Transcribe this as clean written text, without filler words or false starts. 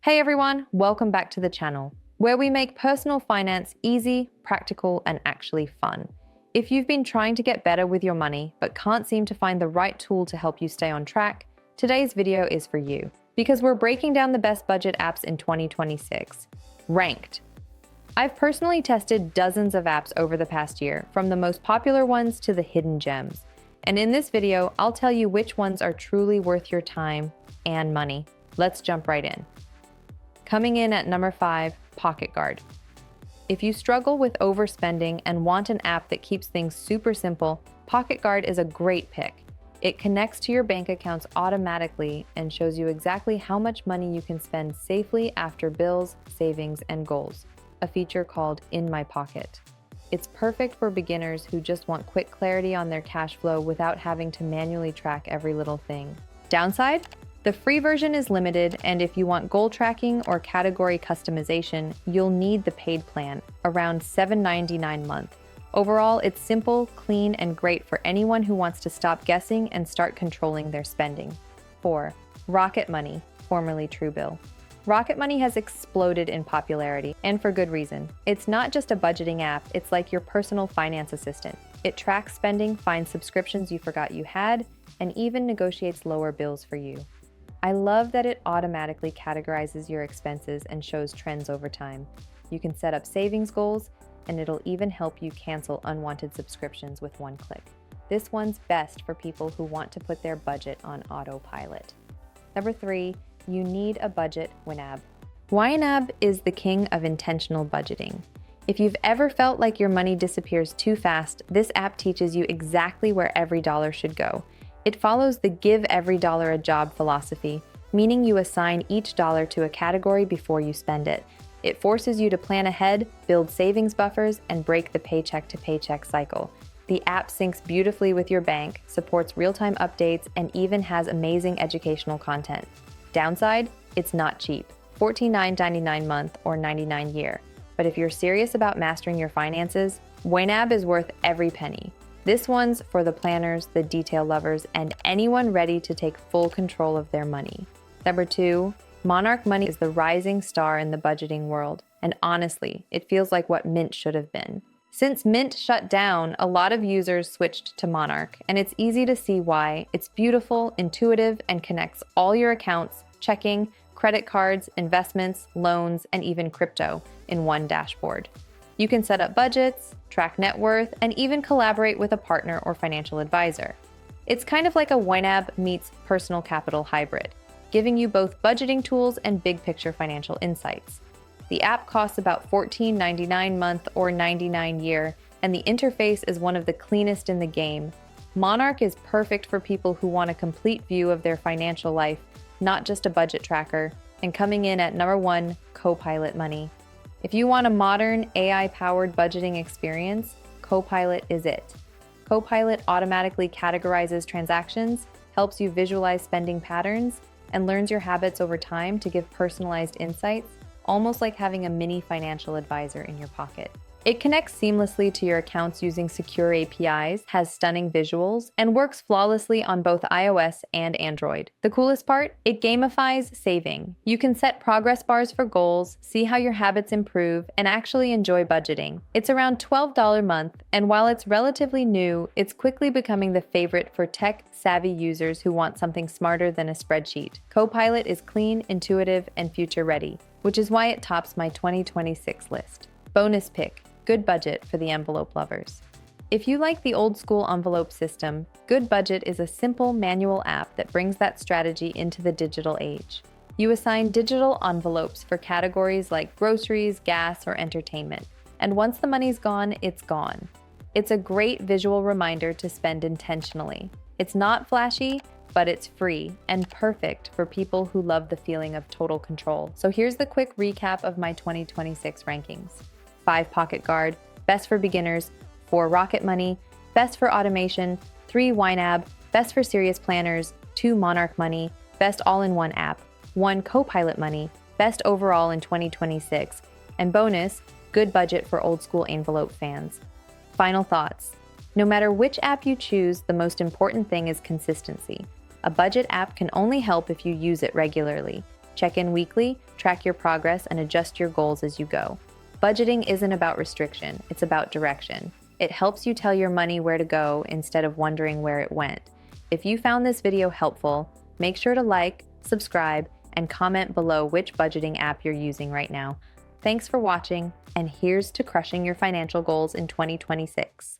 Hey everyone, welcome back to the channel, where we make personal finance easy, practical, and actually fun. If you've been trying to get better with your money, but can't seem to find the right tool to help you stay on track, today's video is for you. Because we're breaking down the best budget apps in 2026. Ranked. I've personally tested dozens of apps over the past year, from the most popular ones to the hidden gems. And in this video, I'll tell you which ones are truly worth your time and money. Let's jump right in. Coming in at number 5, PocketGuard. If you struggle with overspending and want an app that keeps things super simple, PocketGuard is a great pick. It connects to your bank accounts automatically and shows you exactly how much money you can spend safely after bills, savings, and goals, a feature called In My Pocket. It's perfect for beginners who just want quick clarity on their cash flow without having to manually track every little thing. Downside? The free version is limited, and if you want goal tracking or category customization, you'll need the paid plan, around $7.99 a month. Overall, it's simple, clean, and great for anyone who wants to stop guessing and start controlling their spending. 4. Rocket Money, formerly Truebill. Rocket Money has exploded in popularity, and for good reason. It's not just a budgeting app, it's like your personal finance assistant. It tracks spending, finds subscriptions you forgot you had, and even negotiates lower bills for you. I love that it automatically categorizes your expenses and shows trends over time. You can set up savings goals, and it'll even help you cancel unwanted subscriptions with one click. This one's best for people who want to put their budget on autopilot. Number 3, you need a budget YNAB. YNAB is the king of intentional budgeting. If you've ever felt like your money disappears too fast, this app teaches you exactly where every dollar should go. It follows the give every dollar a job philosophy, meaning you assign each dollar to a category before you spend it. It forces you to plan ahead, build savings buffers, and break the paycheck to paycheck cycle. The app syncs beautifully with your bank, supports real-time updates, and even has amazing educational content. Downside? It's not cheap, $14.99 a month or $99 a year. But if you're serious about mastering your finances, YNAB is worth every penny. This one's for the planners, the detail lovers, and anyone ready to take full control of their money. Number 2, Monarch Money is the rising star in the budgeting world, and honestly, it feels like what Mint should have been. Since Mint shut down, a lot of users switched to Monarch, and it's easy to see why. It's beautiful, intuitive, and connects all your accounts, checking, credit cards, investments, loans, and even crypto in one dashboard. You can set up budgets, track net worth, and even collaborate with a partner or financial advisor. It's kind of like a YNAB meets personal capital hybrid, giving you both budgeting tools and big picture financial insights. The app costs about $14.99 a month or $99 a year, and the interface is one of the cleanest in the game. Monarch is perfect for people who want a complete view of their financial life, not just a budget tracker. And coming in at number 1, Copilot Money. If you want a modern, AI-powered budgeting experience, Copilot is it. Copilot automatically categorizes transactions, helps you visualize spending patterns, and learns your habits over time to give personalized insights, almost like having a mini financial advisor in your pocket. It connects seamlessly to your accounts using secure APIs, has stunning visuals, and works flawlessly on both iOS and Android. The coolest part? It gamifies saving. You can set progress bars for goals, see how your habits improve, and actually enjoy budgeting. It's around $12 a month, and while it's relatively new, it's quickly becoming the favorite for tech-savvy users who want something smarter than a spreadsheet. Copilot is clean, intuitive, and future-ready, which is why it tops my 2026 list. Bonus pick. Good Budget for the envelope lovers. If you like the old school envelope system, Good Budget is a simple manual app that brings that strategy into the digital age. You assign digital envelopes for categories like groceries, gas, or entertainment, and once the money's gone, it's gone. It's a great visual reminder to spend intentionally. It's not flashy, but it's free and perfect for people who love the feeling of total control. So here's the quick recap of my 2026 rankings. 5 PocketGuard, best for beginners. 4 Rocket Money, best for automation. 3 YNAB, best for serious planners. 2 Monarch Money, best all-in-one app. 1 Copilot Money, best overall in 2026. And bonus, Good Budget for old school envelope fans. Final thoughts. No matter which app you choose, the most important thing is consistency. A budget app can only help if you use it regularly. Check in weekly, track your progress, and adjust your goals as you go. Budgeting isn't about restriction, it's about direction. It helps you tell your money where to go instead of wondering where it went. If you found this video helpful, make sure to like, subscribe, and comment below which budgeting app you're using right now. Thanks for watching, and here's to crushing your financial goals in 2026.